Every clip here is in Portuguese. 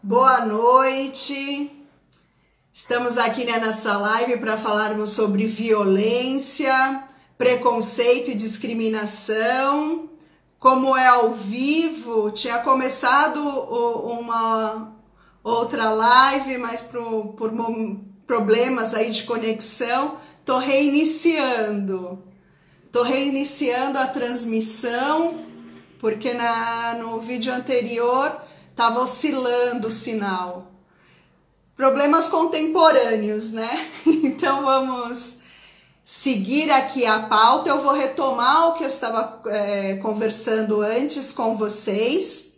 Boa noite, estamos aqui nessa live para falarmos sobre violência, preconceito e discriminação. Como é ao vivo, tinha começado uma outra live, mas por problemas aí de conexão, tô reiniciando a transmissão, porque no vídeo anterior estava oscilando o sinal. Problemas contemporâneos, né? Então vamos seguir aqui a pauta. Eu vou retomar o que eu estava conversando antes com vocês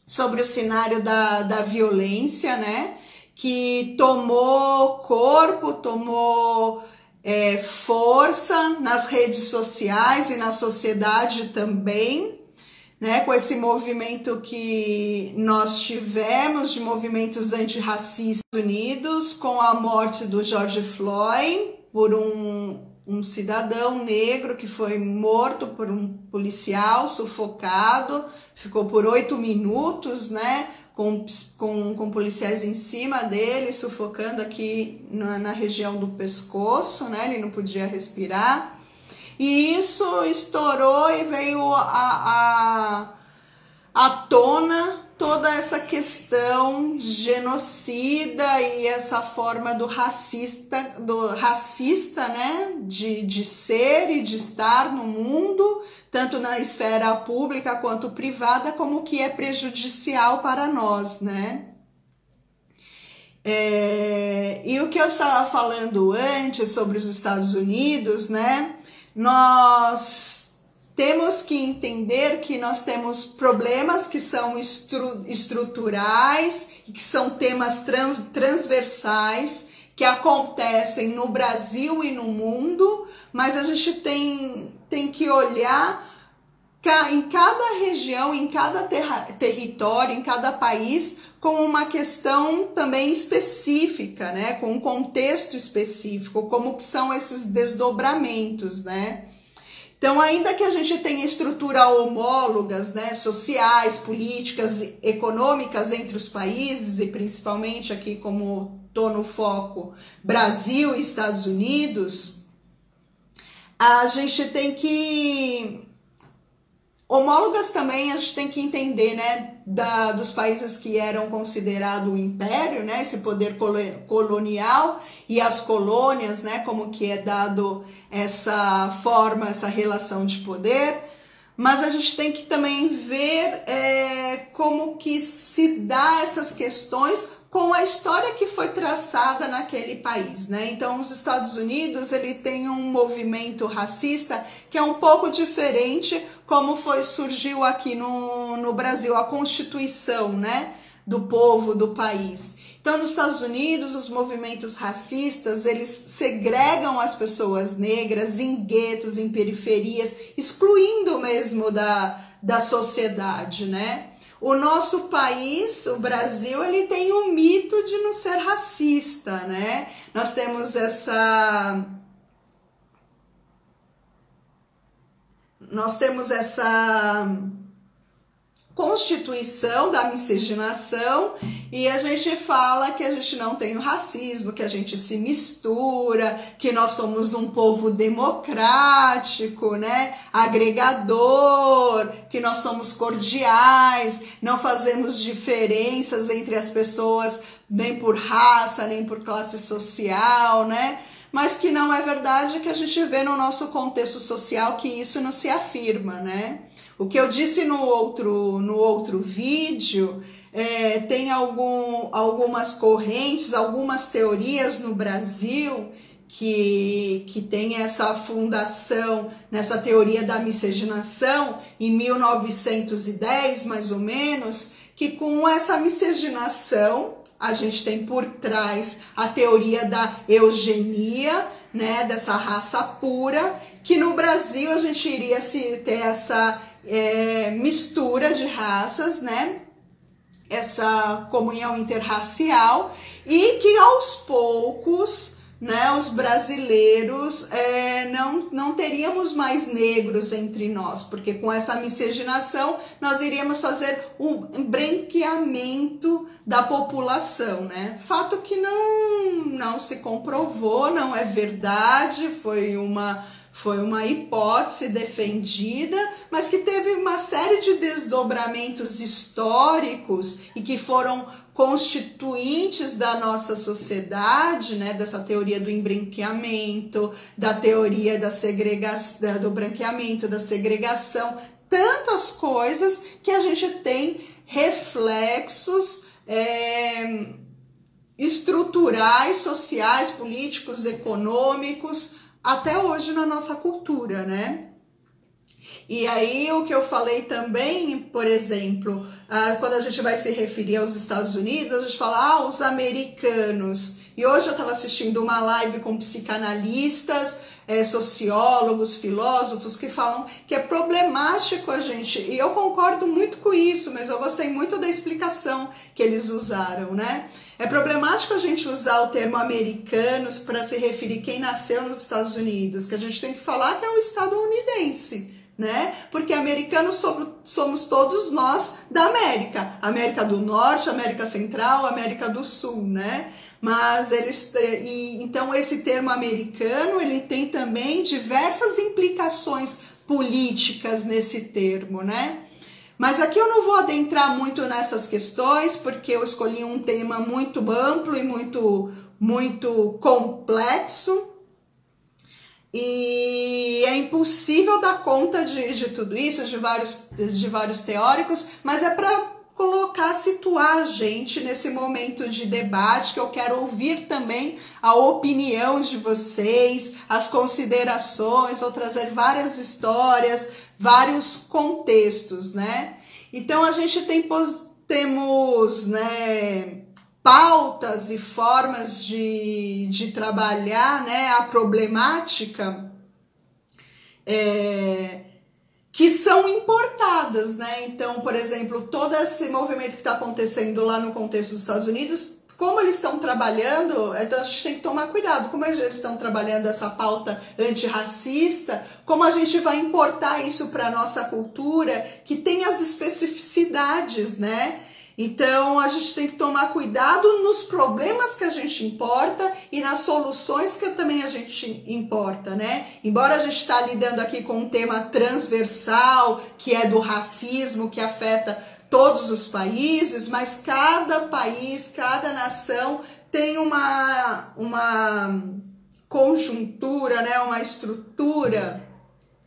sobre o cenário da violência, né? Que tomou corpo, tomou força nas redes sociais e na sociedade também, né, com esse movimento que nós tivemos de movimentos antirracistas unidos, com a morte do George Floyd por um cidadão negro que foi morto por um policial, sufocado, ficou por 8 minutos, né, com policiais em cima dele, sufocando aqui na região do pescoço, né, ele não podia respirar. E isso estourou e veio à tona toda essa questão genocida e essa forma do racista, né, de ser e de estar no mundo, tanto na esfera pública quanto privada, como que é prejudicial para nós, né? E o que eu estava falando antes sobre os Estados Unidos, né? Nós temos que entender que nós temos problemas que são estruturais e que são temas transversais que acontecem no Brasil e no mundo, mas a gente tem que olhar em cada região, em cada território, em cada país, com uma questão também específica, né? Com um contexto específico, como que são esses desdobramentos, né? Então, ainda que a gente tenha estruturas homólogas, né, sociais, políticas, econômicas entre os países, e principalmente aqui, como estou no foco, Brasil e Estados Unidos, a gente tem que... Homólogas também a gente tem que entender, né, dos países que eram considerados o império, né, esse poder colonial, e as colônias, né, como que é dado essa forma, essa relação de poder, mas a gente tem que também ver como que se dá essas questões com a história que foi traçada naquele país, né? Então, os Estados Unidos, ele tem um movimento racista que é um pouco diferente como surgiu aqui no Brasil, a Constituição, né, do povo do país. Então, nos Estados Unidos, os movimentos racistas, eles segregam as pessoas negras em guetos, em periferias, excluindo mesmo da sociedade, né? O nosso país, o Brasil, ele tem um mito de não ser racista, né? Nós temos essa Constituição da miscigenação, e a gente fala que a gente não tem o racismo, que a gente se mistura, que nós somos um povo democrático, né, agregador, que nós somos cordiais, não fazemos diferenças entre as pessoas nem por raça, nem por classe social, né? Mas que não é verdade, que a gente vê no nosso contexto social que isso não se afirma, né? O que eu disse no outro vídeo, tem algumas correntes, algumas teorias no Brasil que tem essa fundação nessa teoria da miscigenação em 1910, mais ou menos, que com essa miscigenação a gente tem por trás a teoria da eugenia, né, dessa raça pura, que no Brasil a gente iria ter essa mistura de raças, né, essa comunhão interracial, e que aos poucos né, os brasileiros não teríamos mais negros entre nós, porque com essa miscigenação nós iríamos fazer um branqueamento da população, né? Fato que não se comprovou, não é verdade, foi uma hipótese defendida, mas que teve uma série de desdobramentos históricos e que foram constituintes da nossa sociedade, né, dessa teoria do embranqueamento, da teoria da segregação, do branqueamento, da segregação, tantas coisas que a gente tem reflexos estruturais, sociais, políticos, econômicos, até hoje na nossa cultura, né? E aí o que eu falei também, por exemplo, quando a gente vai se referir aos Estados Unidos, a gente fala, os americanos. E hoje eu estava assistindo uma live com psicanalistas, sociólogos, filósofos, que falam que é problemático a gente, e eu concordo muito com isso, mas eu gostei muito da explicação que eles usaram, né? É problemático a gente usar o termo americanos para se referir quem nasceu nos Estados Unidos, que a gente tem que falar que é um estadunidense, né? Porque americanos somos todos nós da América, América do Norte, América Central, América do Sul, né? Mas então esse termo americano, ele tem também diversas implicações políticas nesse termo, né? Mas aqui eu não vou adentrar muito nessas questões, porque eu escolhi um tema muito amplo e muito complexo. E é impossível dar conta de tudo isso, de vários teóricos, mas é para situar a gente nesse momento de debate, que eu quero ouvir também a opinião de vocês, as considerações, vou trazer várias histórias, vários contextos, né? Então a gente temos, né, pautas e formas de trabalhar, né, a problemática que são importadas, né? Então, por exemplo, todo esse movimento que está acontecendo lá no contexto dos Estados Unidos, como eles estão trabalhando, então a gente tem que tomar cuidado, como eles estão trabalhando essa pauta antirracista, como a gente vai importar isso para a nossa cultura, que tem as especificidades, né? Então, a gente tem que tomar cuidado nos problemas que a gente importa e nas soluções que também a gente importa, né? Embora a gente está lidando aqui com um tema transversal, que é do racismo, que afeta todos os países, mas cada país, cada nação tem uma conjuntura, né? Uma estrutura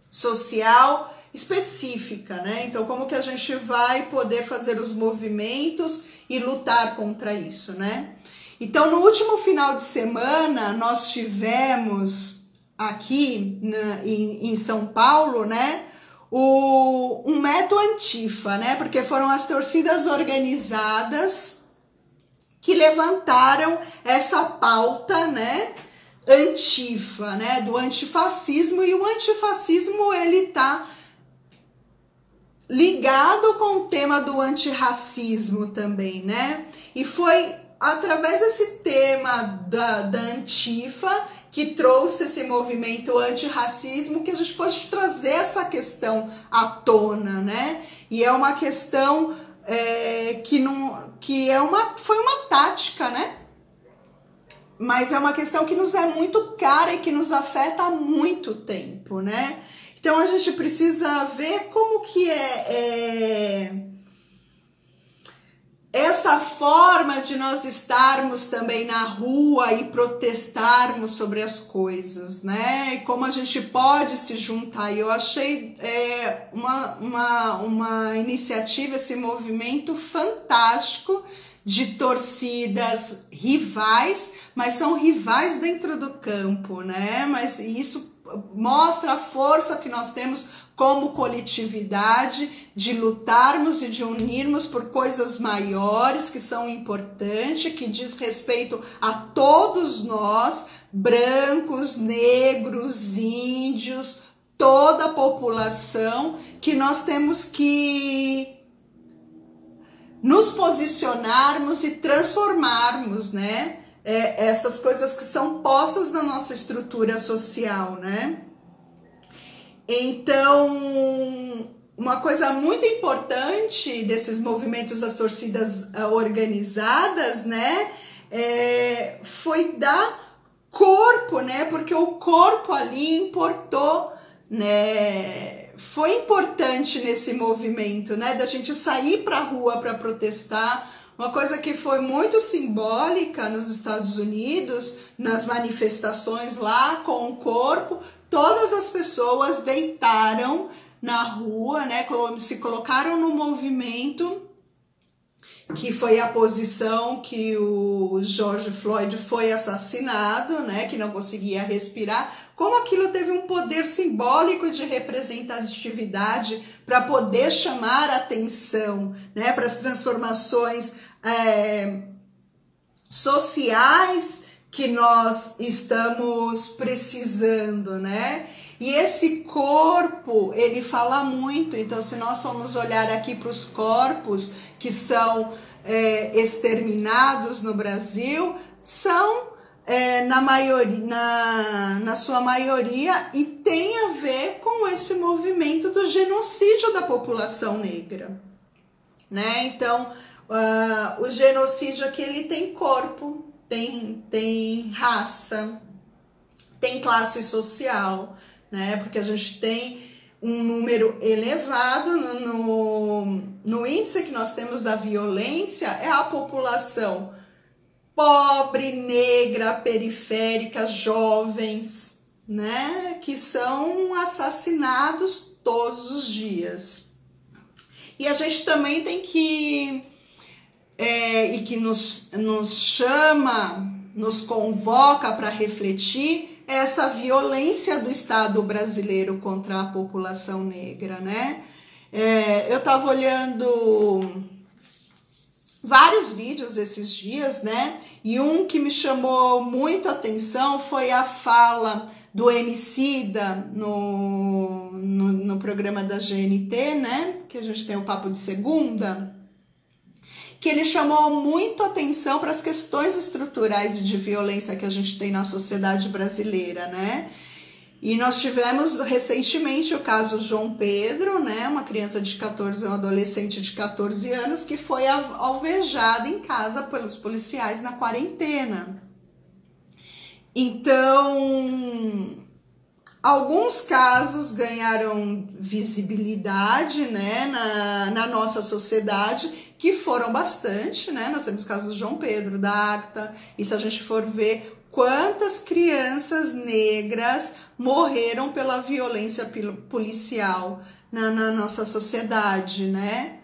social específica, né? Então, como que a gente vai poder fazer os movimentos e lutar contra isso, né? Então, no último final de semana, nós tivemos aqui em São Paulo, né, um método Antifa, né? Porque foram as torcidas organizadas que levantaram essa pauta, né, Antifa, né, do antifascismo, e o antifascismo, ele tá ligado com o tema do antirracismo também, né? E foi através desse tema da Antifa que trouxe esse movimento antirracismo que a gente pode trazer essa questão à tona, né? E é uma questão foi uma tática, né? Mas é uma questão que nos é muito cara e que nos afeta há muito tempo, né? Então a gente precisa ver como que essa forma de nós estarmos também na rua e protestarmos sobre as coisas, né? E como a gente pode se juntar. E eu achei uma iniciativa, esse movimento fantástico de torcidas rivais, mas são rivais dentro do campo, né? Mas isso mostra a força que nós temos como coletividade de lutarmos e de unirmos por coisas maiores que são importantes, que diz respeito a todos nós, brancos, negros, índios, toda a população, que nós temos que nos posicionarmos e transformarmos, né? essas coisas que são postas na nossa estrutura social, né? Então, uma coisa muito importante desses movimentos das torcidas organizadas, né, foi dar corpo, né, porque o corpo ali importou, né, foi importante nesse movimento, né, da gente sair para a rua para protestar. Uma coisa que foi muito simbólica nos Estados Unidos, nas manifestações lá com o corpo, todas as pessoas deitaram na rua, né, se colocaram no movimento, que foi a posição que o George Floyd foi assassinado, né, que não conseguia respirar, como aquilo teve um poder simbólico de representatividade para poder chamar a atenção, né, para as transformações sociais que nós estamos precisando, né? E esse corpo, ele fala muito. Então, se nós formos olhar aqui para os corpos que são exterminados no Brasil, são na sua maioria, e tem a ver com esse movimento do genocídio da população negra, né? Então, o genocídio aqui, ele tem corpo, tem raça, tem classe social, né? Porque a gente tem um número elevado no índice que nós temos da violência, é a população pobre, negra, periférica, jovens, né? Que são assassinados todos os dias. E a gente também tem que e que nos chama, nos convoca para refletir essa violência do Estado brasileiro contra a população negra, né? Eu estava olhando vários vídeos esses dias, né? E um que me chamou muito a atenção foi a fala do Emicida no programa da GNT, né? Que a gente tem o Papo de Segunda, que ele chamou muito atenção para as questões estruturais de violência que a gente tem na sociedade brasileira, né? E nós tivemos recentemente o caso João Pedro, né? Uma criança de 14, um adolescente de 14 anos que foi alvejada em casa pelos policiais na quarentena. Então, alguns casos ganharam visibilidade, né, na nossa sociedade, que foram bastante, né? Nós temos o caso do João Pedro, da Agatha, e se a gente for ver quantas crianças negras morreram pela violência policial na nossa sociedade, né?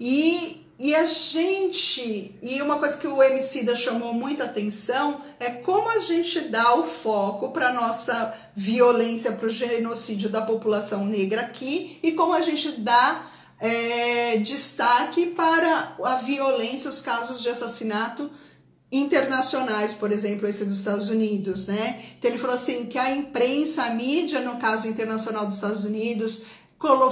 E uma coisa que o Emicida chamou muita atenção é como a gente dá o foco para a nossa violência, para o genocídio da população negra aqui, e como a gente dá destaque para a violência, os casos de assassinato internacionais, por exemplo, esse dos Estados Unidos, né? Então ele falou assim, que a imprensa, a mídia, no caso internacional dos Estados Unidos,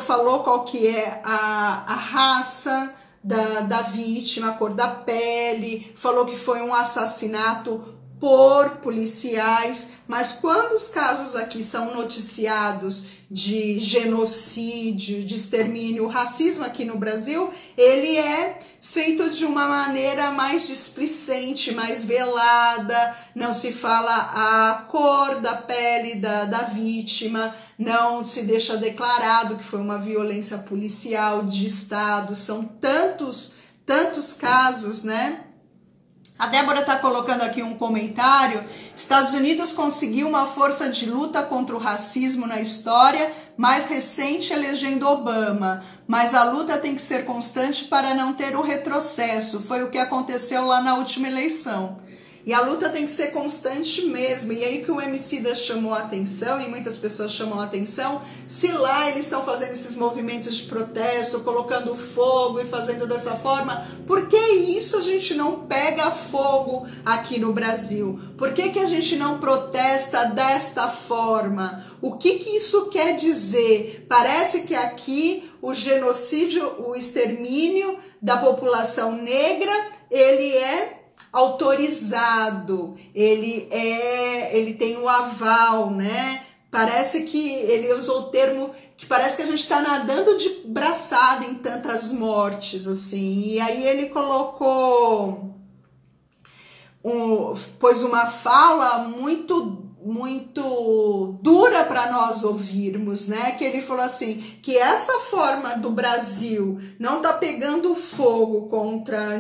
falou qual que é a raça da vítima, a cor da pele, falou que foi um assassinato por policiais, mas quando os casos aqui são noticiados de genocídio, de extermínio, o racismo aqui no Brasil, ele é feito de uma maneira mais displicente, mais velada, não se fala a cor da pele da vítima, não se deixa declarado que foi uma violência policial de Estado, são tantos casos, né? A Débora está colocando aqui um comentário. Estados Unidos conseguiu uma força de luta contra o racismo na história mais recente, elegendo Obama. Mas a luta tem que ser constante para não ter um retrocesso. Foi o que aconteceu lá na última eleição. E a luta tem que ser constante mesmo. E aí que o Emicida chamou a atenção, e muitas pessoas chamam a atenção, se lá eles estão fazendo esses movimentos de protesto, colocando fogo e fazendo dessa forma, por que isso a gente não pega fogo aqui no Brasil? Por que a gente não protesta desta forma? O que isso quer dizer? Parece que aqui o genocídio, o extermínio da população negra, ele é autorizado, ele tem o aval, né? Parece que ele usou o termo que parece que a gente está nadando de braçada em tantas mortes, assim. E aí ele colocou, pôs uma fala muito dura para nós ouvirmos, né? Que ele falou assim, que essa forma do Brasil não tá pegando fogo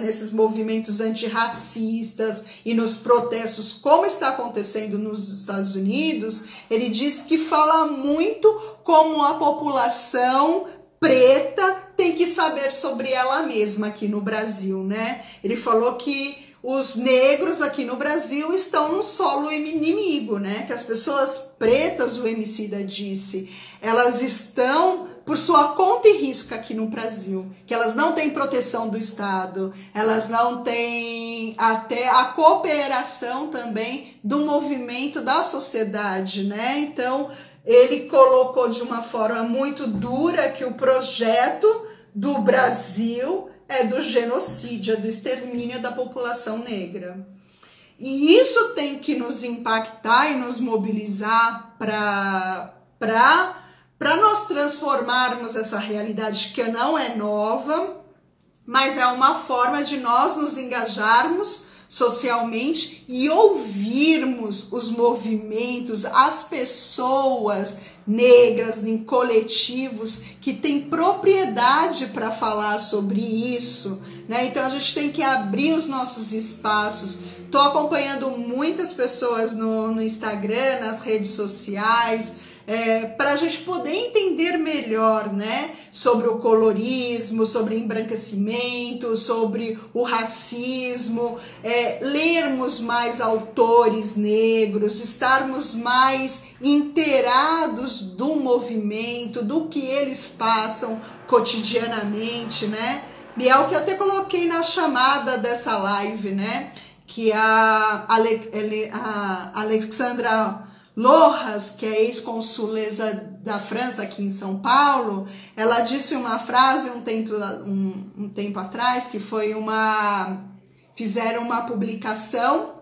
nesses movimentos antirracistas e nos protestos, como está acontecendo nos Estados Unidos. Ele disse que fala muito como a população preta tem que saber sobre ela mesma aqui no Brasil, né? Ele falou que os negros aqui no Brasil estão no solo inimigo, né? Que as pessoas pretas, o Emicida disse, elas estão por sua conta e risco aqui no Brasil, que elas não têm proteção do Estado, elas não têm até a cooperação também do movimento da sociedade, né? Então, ele colocou de uma forma muito dura que o projeto do Brasil é do genocídio, é do extermínio da população negra. E isso tem que nos impactar e nos mobilizar para nós transformarmos essa realidade que não é nova, mas é uma forma de nós nos engajarmos socialmente e ouvirmos os movimentos, as pessoas negras em coletivos que têm propriedade para falar sobre isso, né? Então a gente tem que abrir os nossos espaços. Estou acompanhando muitas pessoas no Instagram, nas redes sociais, para a gente poder entender melhor, né, sobre o colorismo, sobre o embranquecimento, sobre o racismo, lermos mais autores negros, estarmos mais inteirados do movimento, do que eles passam cotidianamente, né? E é o que eu até coloquei na chamada dessa live, né? Que a Alexandra Lojas, que é ex-consulesa da França aqui em São Paulo, ela disse uma frase um tempo atrás, que foi fizeram uma publicação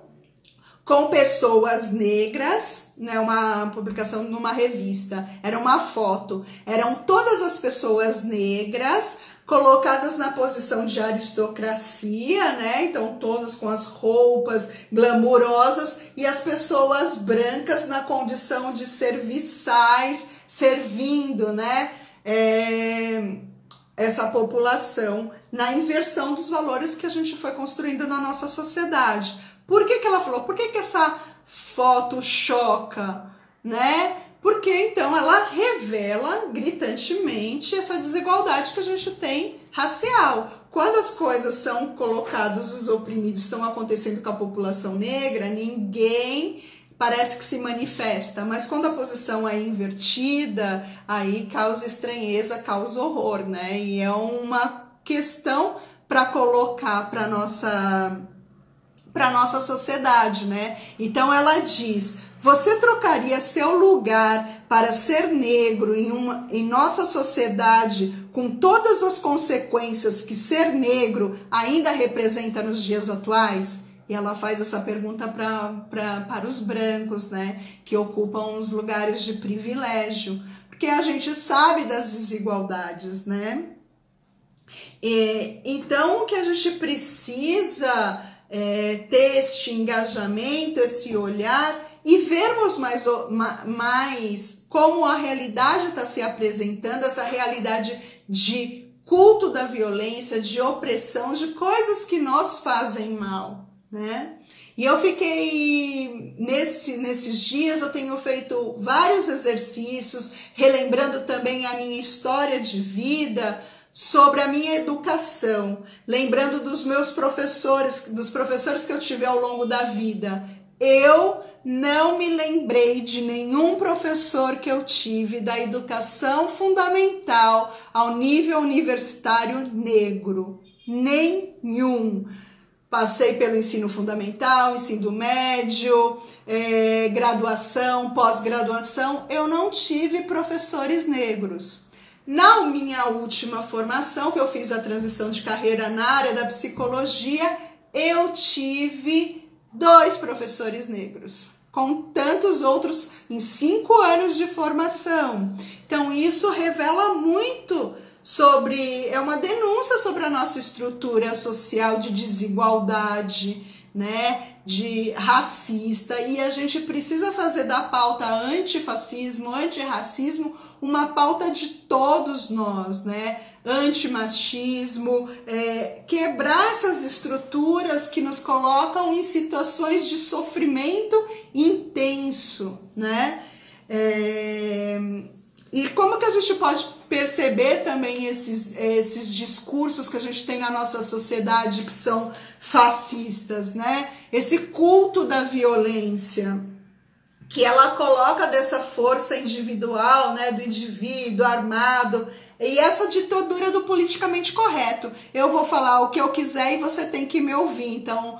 com pessoas negras, né, uma publicação numa revista, era uma foto, eram todas as pessoas negras colocadas na posição de aristocracia, né? Então todas com as roupas glamourosas e as pessoas brancas na condição de serviçais, servindo, né? Essa população na inversão dos valores que a gente foi construindo na nossa sociedade. Por que ela falou? Por que essa foto choca, né? Porque então ela revela gritantemente essa desigualdade que a gente tem racial. Quando as coisas são colocadas, os oprimidos estão acontecendo com a população negra, ninguém parece que se manifesta, mas quando a posição é invertida, aí causa estranheza, causa horror, né? E é uma questão para colocar para nossa sociedade, né? Então ela diz: você trocaria seu lugar para ser negro em nossa sociedade, com todas as consequências que ser negro ainda representa nos dias atuais? E ela faz essa pergunta para os brancos, né, que ocupam os lugares de privilégio, porque a gente sabe das desigualdades, né? Então, o que a gente precisa ter este engajamento, esse olhar e vermos mais como a realidade está se apresentando, essa realidade de culto da violência, de opressão, de coisas que nos fazem mal, né? E eu fiquei, nesses dias, eu tenho feito vários exercícios, relembrando também a minha história de vida, sobre a minha educação, lembrando dos meus professores, dos professores que eu tive ao longo da vida. Eu não me lembrei de nenhum professor que eu tive da educação fundamental ao nível universitário negro. Nenhum. Passei pelo ensino fundamental, ensino médio, graduação, pós-graduação. Eu não tive professores negros. Na minha última formação, que eu fiz a transição de carreira na área da psicologia, eu tive 2 professores negros, com tantos outros em 5 anos de formação. Então isso revela muito sobre, é uma denúncia sobre a nossa estrutura social de desigualdade, né, de racista, e a gente precisa fazer da pauta antifascismo, antirracismo, uma pauta de todos nós, né, antimachismo, quebrar essas estruturas que nos colocam em situações de sofrimento intenso, né, e como que a gente pode perceber também esses discursos que a gente tem na nossa sociedade que são fascistas, né? Esse culto da violência, que ela coloca dessa força individual, né, do indivíduo armado, e essa ditadura do politicamente correto. Eu vou falar o que eu quiser e você tem que me ouvir. Então,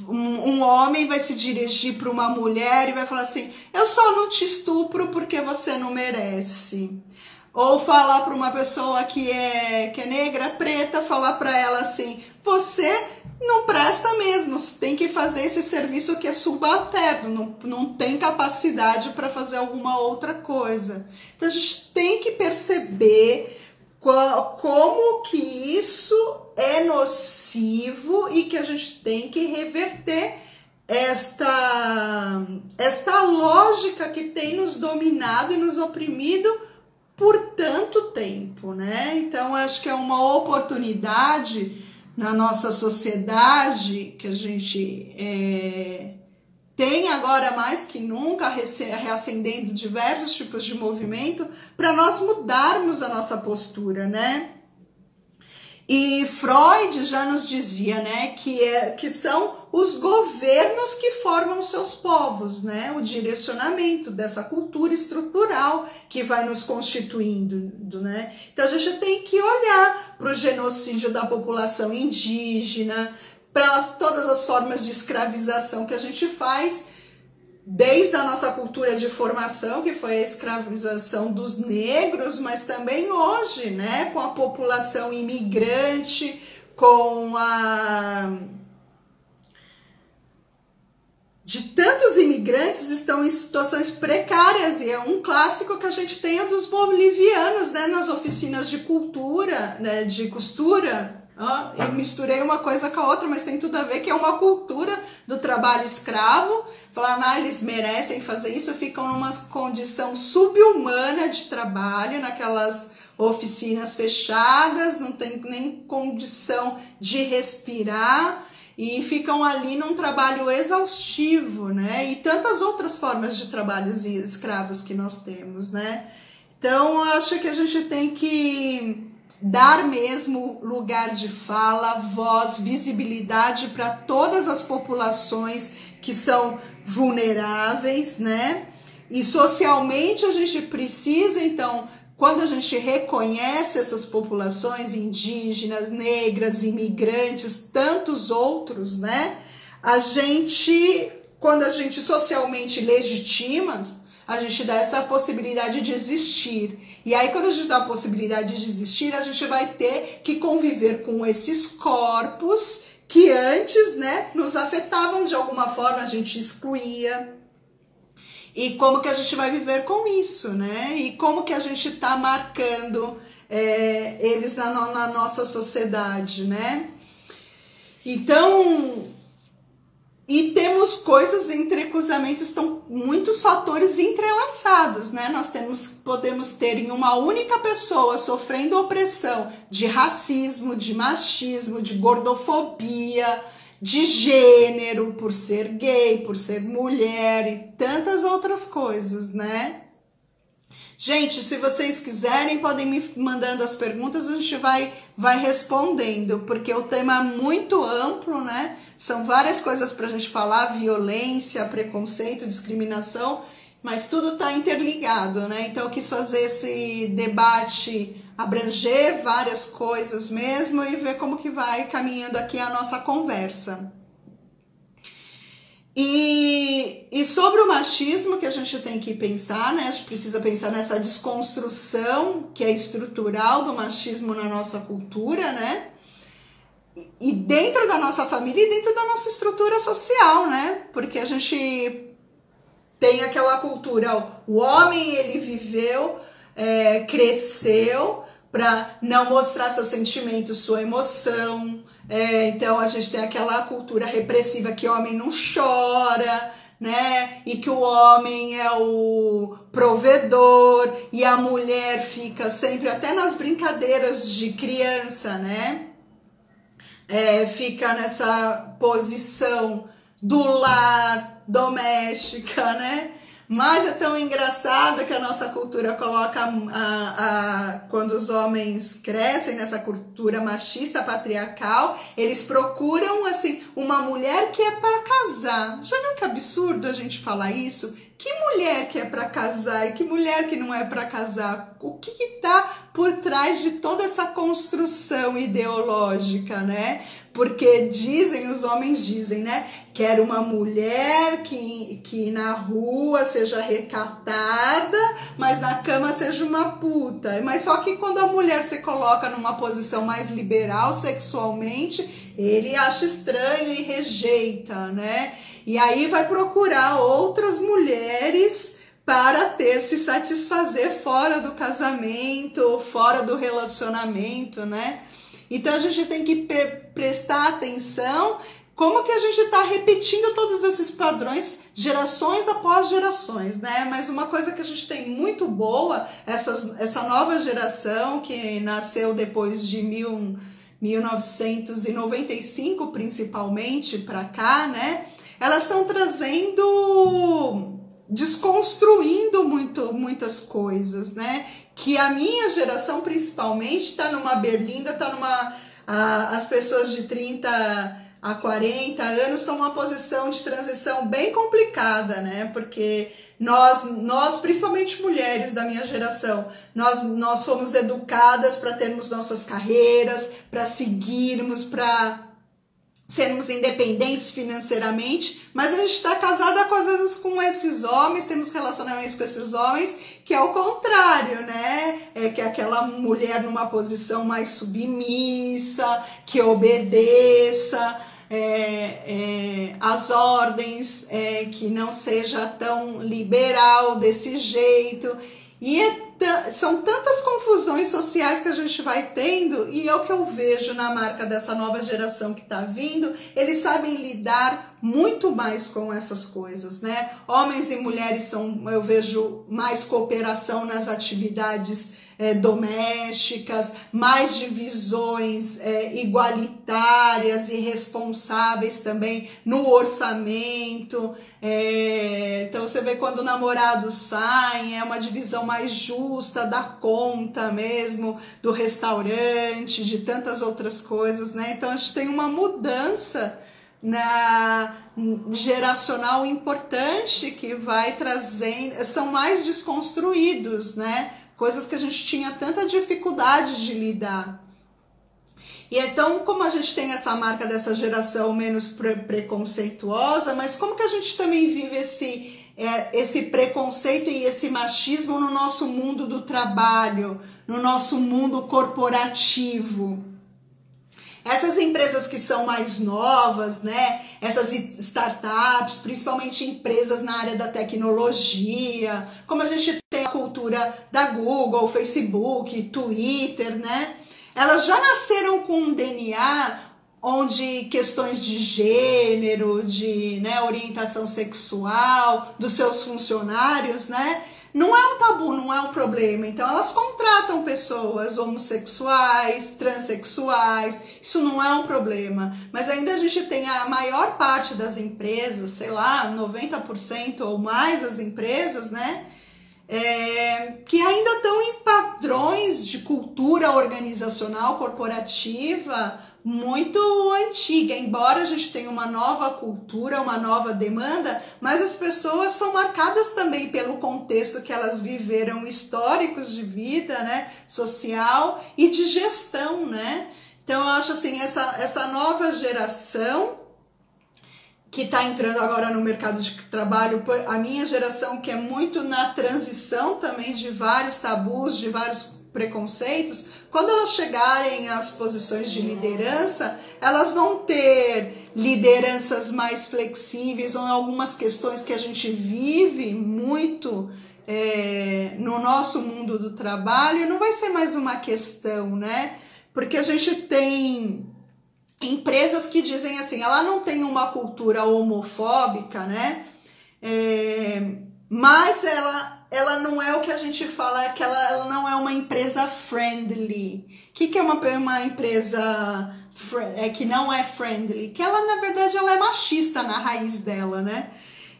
um homem vai se dirigir para uma mulher e vai falar assim: eu só não te estupro porque você não merece. Ou falar para uma pessoa que é negra, preta, falar para ela assim: você não presta mesmo, tem que fazer esse serviço que é subalterno, não tem capacidade para fazer alguma outra coisa. Então a gente tem que perceber como que isso é nocivo e que a gente tem que reverter esta lógica que tem nos dominado e nos oprimido por tanto tempo, né? Então acho que é uma oportunidade na nossa sociedade que a gente tem agora mais que nunca, reacendendo diversos tipos de movimento, para nós mudarmos a nossa postura, né? E Freud já nos dizia, né, que são os governos que formam seus povos, né, o direcionamento dessa cultura estrutural que vai nos constituindo, né. Então a gente tem que olhar para o genocídio da população indígena, para todas as formas de escravização que a gente faz, desde a nossa cultura de formação, que foi a escravização dos negros, mas também hoje, né, com a população imigrante, de tantos imigrantes estão em situações precárias, e é um clássico que a gente tem é dos bolivianos, né, nas oficinas de cultura, né, de costura. Eu misturei uma coisa com a outra, mas tem tudo a ver, que é uma cultura do trabalho escravo. Falar, eles merecem fazer isso, ficam numa condição subhumana de trabalho, naquelas oficinas fechadas, não tem nem condição de respirar, e ficam ali num trabalho exaustivo, né? E tantas outras formas de trabalhos escravos que nós temos, né? Então, acho que a gente tem que dar mesmo lugar de fala, voz, visibilidade para todas as populações que são vulneráveis, né? E socialmente a gente precisa, então, quando a gente reconhece essas populações indígenas, negras, imigrantes, tantos outros, né? Quando a gente socialmente legitima, a gente dá essa possibilidade de existir. E aí, quando a gente dá a possibilidade de existir, a gente vai ter que conviver com esses corpos que antes, né, nos afetavam de alguma forma, a gente excluía. E como que a gente vai viver com isso, né? E como que a gente está marcando eles na nossa sociedade, né? Então, e temos coisas, entrecruzamentos, estão muitos fatores entrelaçados, né? Nós podemos ter em uma única pessoa sofrendo opressão de racismo, de machismo, de gordofobia, de gênero, por ser gay, por ser mulher e tantas outras coisas, né? Gente, se vocês quiserem, podem me mandando as perguntas, a gente vai respondendo, porque o tema é muito amplo, né? São várias coisas para a gente falar, violência, preconceito, discriminação, mas tudo está interligado, né? Então eu quis fazer esse debate, abranger várias coisas mesmo e ver como que vai caminhando aqui a nossa conversa. E sobre o machismo que a gente tem que pensar, né? A gente precisa pensar nessa desconstrução que é estrutural do machismo na nossa cultura, né? e dentro da nossa família e dentro da nossa estrutura social, né? Porque a gente tem aquela cultura, o homem ele viveu, cresceu para não mostrar seus sentimentos, sua emoção. Então a gente tem aquela cultura repressiva que o homem não chora, né? E que o homem é o provedor e a mulher fica sempre, até nas brincadeiras de criança, né? Fica nessa posição do lar, doméstica, né? Mas é tão engraçado que a nossa cultura coloca, quando os homens crescem nessa cultura machista, patriarcal, eles procuram, assim, uma mulher que é para casar. Já viu que absurdo a gente falar isso? Que mulher que é para casar e que mulher que não é para casar? O que está por trás de toda essa construção ideológica, né? Porque os homens dizem, né? Quero uma mulher que na rua seja recatada, mas na cama seja uma puta. Mas só que quando a mulher se coloca numa posição mais liberal sexualmente, ele acha estranho e rejeita, né? E aí vai procurar outras mulheres para se satisfazer fora do casamento, fora do relacionamento, né? Então a gente tem que prestar atenção como que a gente está repetindo todos esses padrões, gerações após gerações, né? Mas uma coisa que a gente tem muito boa, essa nova geração que nasceu depois de 1995 principalmente para cá, né? Elas estão desconstruindo muitas coisas, né? Que a minha geração principalmente está numa berlinda, as pessoas de 30 a 40 anos estão numa posição de transição bem complicada, né? Porque nós principalmente mulheres da minha geração, nós fomos educadas para termos nossas carreiras, para seguirmos, para sermos independentes financeiramente, mas a gente está casada às vezes com esses homens, temos relacionamentos com esses homens, que é o contrário, né? Que é aquela mulher numa posição mais submissa, que obedeça as ordens, que não seja tão liberal desse jeito. E são tantas confusões sociais que a gente vai tendo, e é o que eu vejo na marca dessa nova geração que está vindo, eles sabem lidar muito mais com essas coisas, né? Homens e mulheres eu vejo mais cooperação nas atividades domésticas, mais divisões igualitárias e responsáveis também no orçamento. Então você vê quando namorados saem, é uma divisão mais justa da conta mesmo, do restaurante, de tantas outras coisas, né? Então a gente tem uma mudança geracional importante que vai trazendo, são mais desconstruídos, né? Coisas que a gente tinha tanta dificuldade de lidar. E então, como a gente tem essa marca dessa geração menos preconceituosa, mas como que a gente também vive esse preconceito e esse machismo no nosso mundo do trabalho, no nosso mundo corporativo? Essas empresas que são mais novas, né? Essas startups, principalmente empresas na área da tecnologia, como a gente tem a cultura da Google, Facebook, Twitter, né? Elas já nasceram com um DNA onde questões de gênero, de orientação sexual dos seus funcionários, né? Não é um tabu, não é um problema. Então elas contratam pessoas homossexuais, transexuais, isso não é um problema. Mas ainda a gente tem a maior parte das empresas, sei lá, 90% ou mais das empresas, né? Que ainda estão em padrões de cultura organizacional corporativa muito antiga, embora a gente tenha uma nova cultura, uma nova demanda, mas as pessoas são marcadas também pelo contexto que elas viveram, históricos de vida, né, social e de gestão, né? Então eu acho assim, essa nova geração que está entrando agora no mercado de trabalho, a minha geração que é muito na transição também de vários tabus, de vários preconceitos, quando elas chegarem às posições de liderança, elas vão ter lideranças mais flexíveis, ou algumas questões que a gente vive muito no nosso mundo do trabalho, não vai ser mais uma questão, né? Porque a gente tem empresas que dizem assim, ela não tem uma cultura homofóbica, né? Mas ela não é o que a gente fala, que ela não é uma empresa friendly. O que é uma empresa que não é friendly? Que ela, na verdade, ela é machista na raiz dela, né?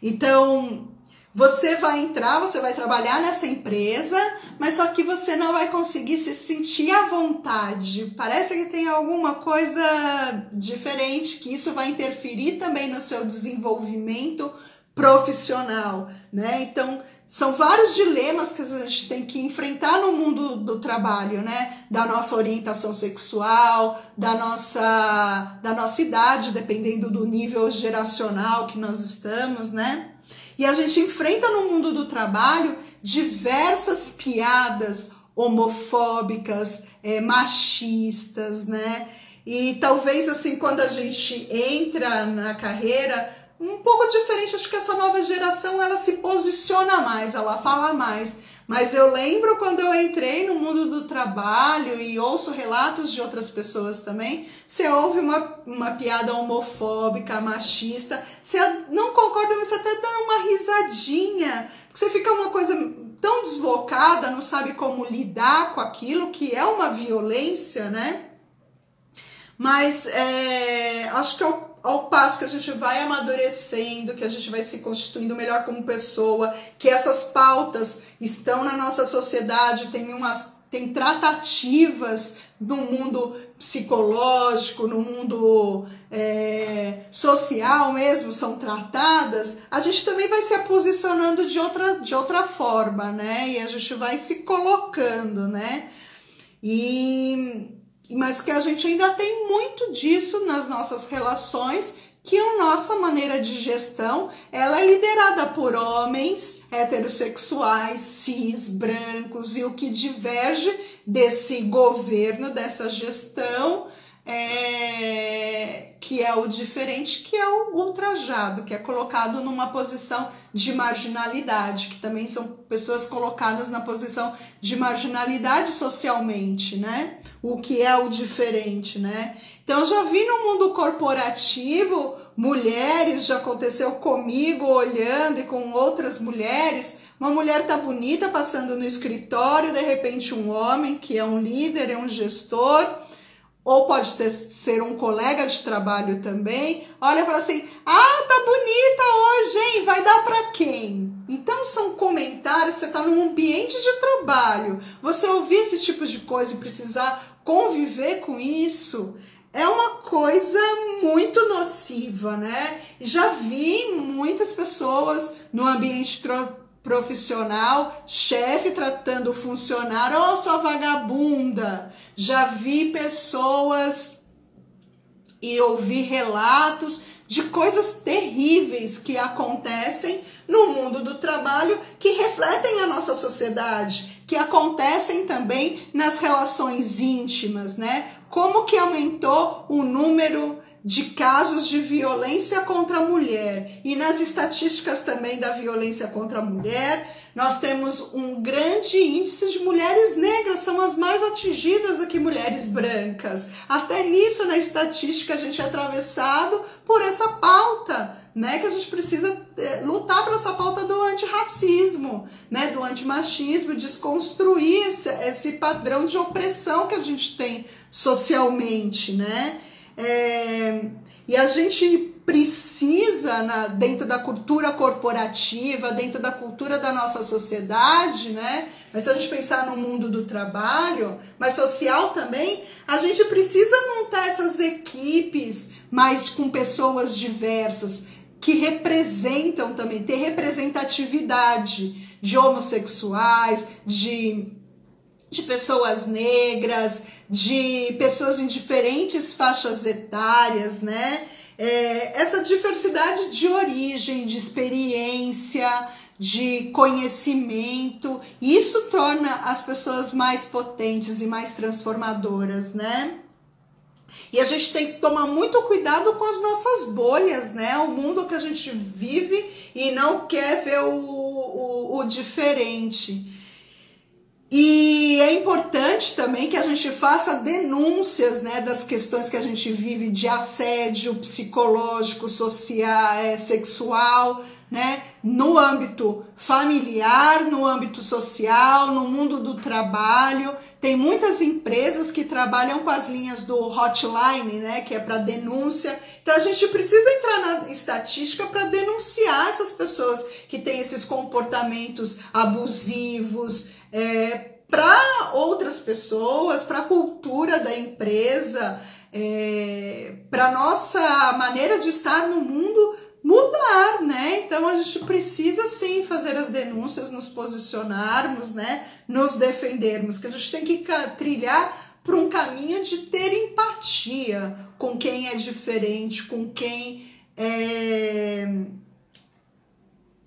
Então, você vai entrar, você vai trabalhar nessa empresa, mas só que você não vai conseguir se sentir à vontade. Parece que tem alguma coisa diferente, que isso vai interferir também no seu desenvolvimento profissional, né? Então, são vários dilemas que a gente tem que enfrentar no mundo do trabalho, né? Da nossa orientação sexual, da nossa idade, dependendo do nível geracional que nós estamos, né? E a gente enfrenta no mundo do trabalho diversas piadas homofóbicas, machistas, né? E talvez assim, quando a gente entra na carreira, um pouco diferente, acho que essa nova geração, ela se posiciona mais, ela fala mais. Mas eu lembro quando eu entrei no mundo do trabalho e ouço relatos de outras pessoas também, você ouve uma piada homofóbica, machista, você não concorda, mas você até dá uma risadinha, porque você fica uma coisa tão deslocada, não sabe como lidar com aquilo, que é uma violência, né? Mas acho que ao passo que a gente vai amadurecendo, que a gente vai se constituindo melhor como pessoa, que essas pautas estão na nossa sociedade, tem tratativas no mundo psicológico, no mundo social mesmo, são tratadas, a gente também vai se posicionando de outra forma, né? E a gente vai se colocando, né? Mas que a gente ainda tem muito disso nas nossas relações, que a nossa maneira de gestão, ela é liderada por homens heterossexuais, cis, brancos, e o que diverge desse governo, dessa gestão, que é o diferente, que é o ultrajado, que é colocado numa posição de marginalidade, que também são pessoas colocadas na posição de marginalidade socialmente, né? O que é o diferente, né? Então, eu já vi no mundo corporativo mulheres, já aconteceu comigo, olhando e com outras mulheres, uma mulher tá bonita passando no escritório, de repente um homem que é um líder, é um gestor, ou pode ser um colega de trabalho também, olha e fala assim, tá bonita hoje, hein? Vai dar para quem? Então são comentários, você está num ambiente de trabalho, você ouvir esse tipo de coisa e precisar conviver com isso, é uma coisa muito nociva, né? Já vi muitas pessoas no ambiente profissional, chefe tratando o funcionário, sua vagabunda. Já vi pessoas e ouvi relatos de coisas terríveis que acontecem no mundo do trabalho, que refletem a nossa sociedade, que acontecem também nas relações íntimas, né? Como que aumentou o número de casos de violência contra a mulher. E nas estatísticas também da violência contra a mulher, nós temos um grande índice de mulheres negras, são as mais atingidas do que mulheres brancas. Até nisso, na estatística, a gente é atravessado por essa pauta, né? Que a gente precisa lutar por essa pauta do antirracismo, né? Do antimachismo, desconstruir esse padrão de opressão que a gente tem socialmente, né? E a gente precisa, dentro da cultura corporativa, dentro da cultura da nossa sociedade, né? Mas se a gente pensar no mundo do trabalho, mas social também, a gente precisa montar essas equipes mais com pessoas diversas, que representam também, ter representatividade de homossexuais, de pessoas negras, de pessoas em diferentes faixas etárias, né? Essa diversidade de origem, de experiência, de conhecimento. Isso torna as pessoas mais potentes e mais transformadoras, né? E a gente tem que tomar muito cuidado com as nossas bolhas, né? O mundo que a gente vive e não quer ver o diferente. E é importante também que a gente faça denúncias, né, das questões que a gente vive de assédio psicológico, social, sexual, né, no âmbito familiar, no âmbito social, no mundo do trabalho. Tem muitas empresas que trabalham com as linhas do hotline, né, que é para denúncia. Então a gente precisa entrar na estatística para denunciar essas pessoas que têm esses comportamentos abusivos, para outras pessoas, para a cultura da empresa, para nossa maneira de estar no mundo mudar, né? Então a gente precisa sim fazer as denúncias, nos posicionarmos, né? Nos defendermos, que a gente tem que trilhar para um caminho de ter empatia com quem é diferente, com quem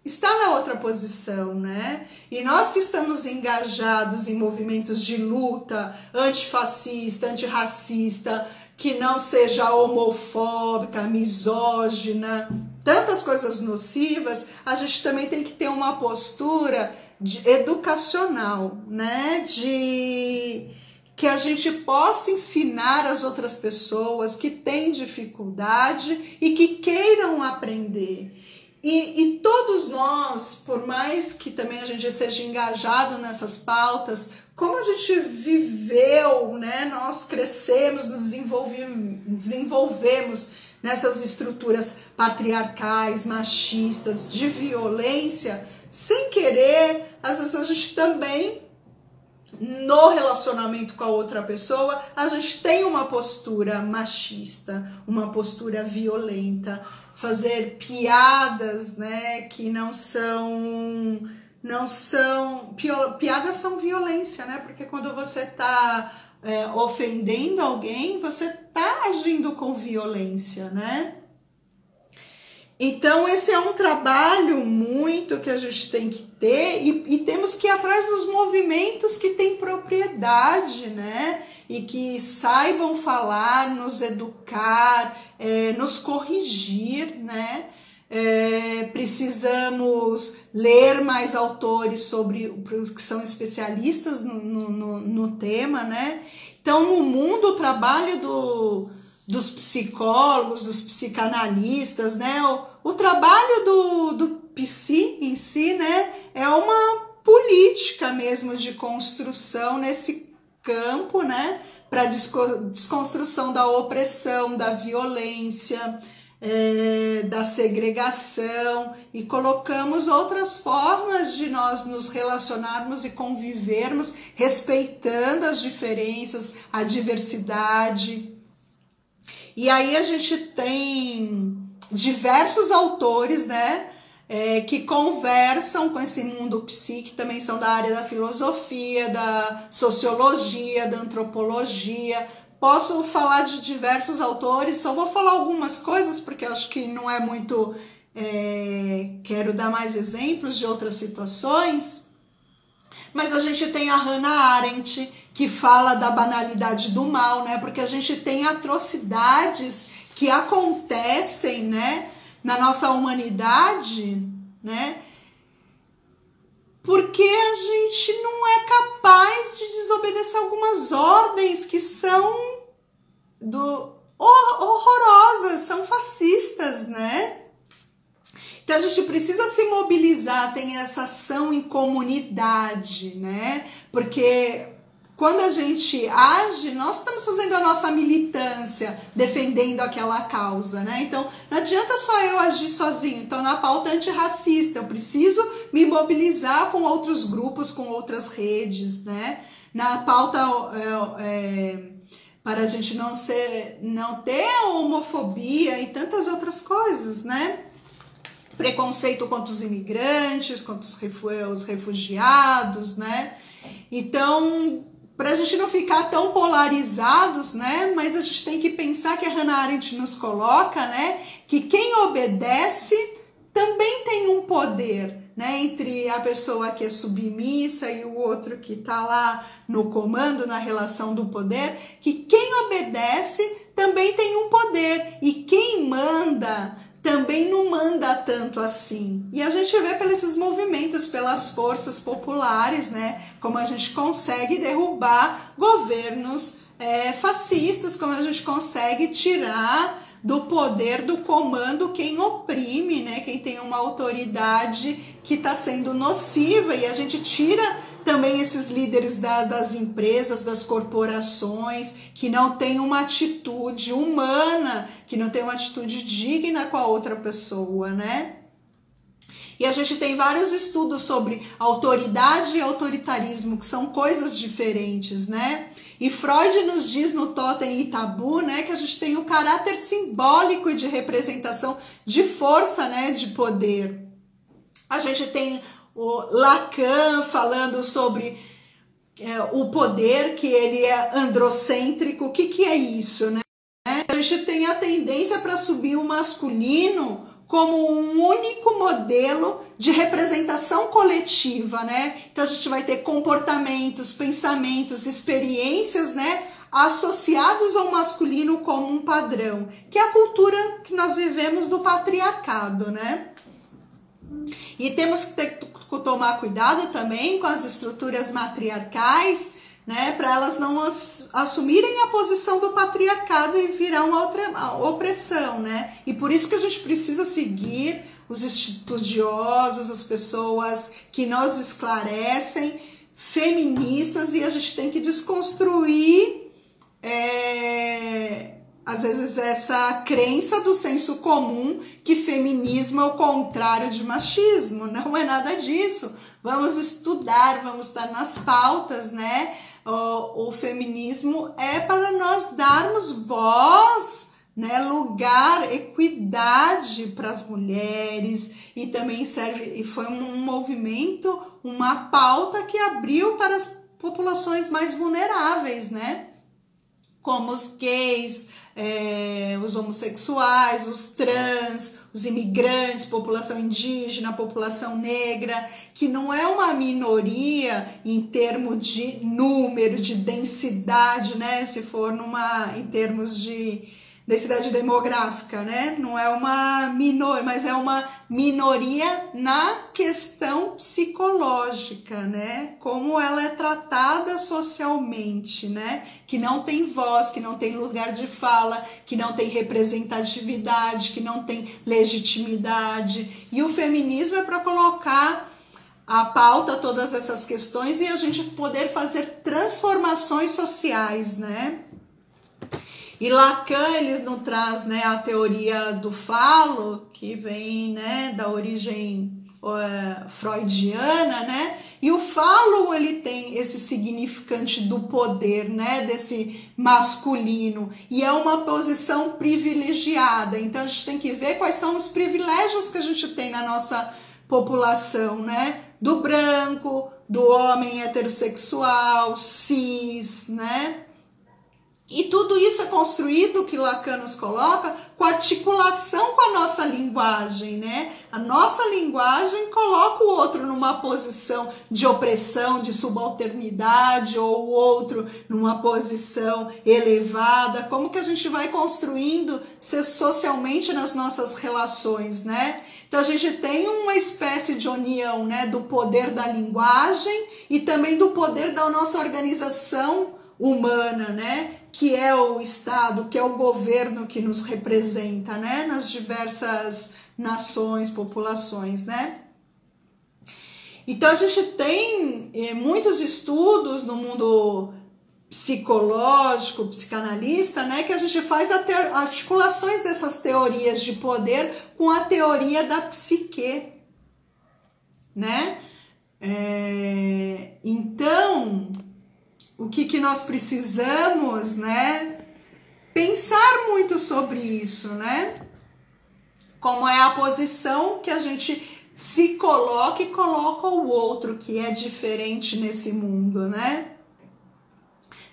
está na outra posição, né? E nós que estamos engajados em movimentos de luta antifascista, antirracista, que não seja homofóbica, misógina, tantas coisas nocivas, a gente também tem que ter uma postura educacional, né? De que a gente possa ensinar as outras pessoas que têm dificuldade e que queiram aprender. E todos nós, por mais que também a gente esteja engajado nessas pautas, como a gente viveu, né? Nós crescemos, nos desenvolvemos nessas estruturas patriarcais, machistas, de violência, sem querer, às vezes a gente também, no relacionamento com a outra pessoa, a gente tem uma postura machista, uma postura violenta, fazer piadas, né, que não são piadas são violência, né, porque quando você tá ofendendo alguém, você tá agindo com violência, né. Então esse é um trabalho muito que a gente tem que ter e temos que ir atrás dos movimentos que têm propriedade, né? E que saibam falar, nos educar, nos corrigir, né? Precisamos ler mais autores sobre os que são especialistas no tema, né? Então no mundo o trabalho dos psicólogos, dos psicanalistas, né? O trabalho do psi em si, né? É uma política mesmo de construção nesse campo, né? Para desconstrução da opressão, da violência, da segregação, e colocamos outras formas de nós nos relacionarmos e convivermos, respeitando as diferenças, a diversidade. E aí a gente tem diversos autores, né, que conversam com esse mundo psi, que também são da área da filosofia, da sociologia, da antropologia. Posso falar de diversos autores, só vou falar algumas coisas, porque eu acho que não é muito... quero dar mais exemplos de outras situações. Mas a gente tem a Hannah Arendt, que fala da banalidade do mal, né? Porque a gente tem atrocidades que acontecem, né, na nossa humanidade, né? Porque a gente não é capaz de desobedecer algumas ordens que são horrorosas, são fascistas, né? Então a gente precisa se mobilizar, tem essa ação em comunidade, né? Porque quando a gente age, nós estamos fazendo a nossa militância, defendendo aquela causa, né? Então não adianta só eu agir sozinho. Então na pauta antirracista eu preciso me mobilizar com outros grupos, com outras redes, né? Na pauta para a gente não ter homofobia e tantas outras coisas, né? Preconceito contra os imigrantes, contra os refugiados, né? Então, para a gente não ficar tão polarizados, né? Mas a gente tem que pensar que a Hannah Arendt nos coloca, né? Que quem obedece também tem um poder, né, entre a pessoa que é submissa e o outro que está lá no comando, na relação do poder, que quem obedece também tem um poder e quem manda também não manda tanto assim. E a gente vê pelos movimentos, pelas forças populares, né, como a gente consegue derrubar governos fascistas, como a gente consegue tirar do poder, do comando, quem oprime, né? Quem tem uma autoridade que está sendo nociva, e a gente tira também esses líderes das empresas, das corporações, que não tem uma atitude humana, que não tem uma atitude digna com a outra pessoa, né? E a gente tem vários estudos sobre autoridade e autoritarismo, que são coisas diferentes, né? E Freud nos diz no Totem e Tabu, né, que a gente tem o caráter simbólico e de representação de força, né, de poder. A gente tem o Lacan falando sobre o poder, que ele é androcêntrico. O que é isso, né? A gente tem a tendência para subir o masculino como um único modelo de representação coletiva, né? Então a gente vai ter comportamentos, pensamentos, experiências, né, associados ao masculino como um padrão, que é a cultura que nós vivemos do patriarcado, né? E temos que tomar cuidado também com as estruturas matriarcais, né, para elas não assumirem a posição do patriarcado e virar uma opressão, né? E por isso que a gente precisa seguir os estudiosos, as pessoas que nos esclarecem, feministas, e a gente tem que desconstruir às vezes essa crença do senso comum que feminismo é o contrário de machismo. Não é nada disso. Vamos estudar, vamos estar nas pautas, né? O feminismo é para nós darmos voz, né, lugar, equidade para as mulheres, e também serve, e foi um movimento, uma pauta que abriu para as populações mais vulneráveis, né? Como os gays, os homossexuais, os trans, os imigrantes, população indígena, população negra, que não é uma minoria em termos de número, de densidade, né? Se for em termos de densidade demográfica, né? Não é uma minoria, mas é uma minoria na questão psicológica, né? Como ela é tratada socialmente, né? Que não tem voz, que não tem lugar de fala, que não tem representatividade, que não tem legitimidade. E o feminismo é para colocar a pauta todas essas questões e a gente poder fazer transformações sociais, né? E Lacan, ele nos traz, né, a teoria do falo, que vem, né, da origem freudiana, né? E o falo, ele tem esse significante do poder, né, desse masculino, e é uma posição privilegiada. Então a gente tem que ver quais são os privilégios que a gente tem na nossa população, né? Do branco, do homem heterossexual, cis, né? E tudo isso é construído, que Lacan nos coloca, com articulação com a nossa linguagem, né? A nossa linguagem coloca o outro numa posição de opressão, de subalternidade, ou o outro numa posição elevada. Como que a gente vai construindo socialmente nas nossas relações, né? Então a gente tem uma espécie de união, né, do poder da linguagem e também do poder da nossa organização humana, né? Que é o Estado, que é o governo que nos representa, né? Nas diversas nações, populações, né? Então a gente tem muitos estudos no mundo psicológico, psicanalista, né? Que a gente faz articulações dessas teorias de poder com a teoria da psique, né? Então, o que nós precisamos, né? Pensar muito sobre isso, né? Como é a posição que a gente se coloca e coloca o outro que é diferente nesse mundo, né?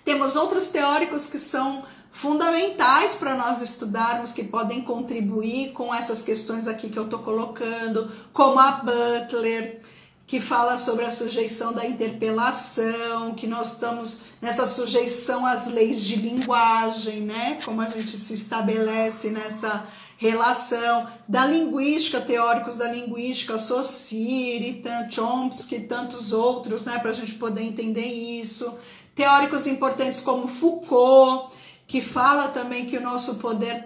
Temos outros teóricos que são fundamentais para nós estudarmos, que podem contribuir com essas questões aqui que eu estou colocando, como a Butler, que fala sobre a sujeição da interpelação, que nós estamos nessa sujeição às leis de linguagem, né? Como a gente se estabelece nessa relação. Da linguística, teóricos da linguística, Saussure, Chomsky e tantos outros, né? Para a gente poder entender isso. Teóricos importantes como Foucault, que fala também que o nosso poder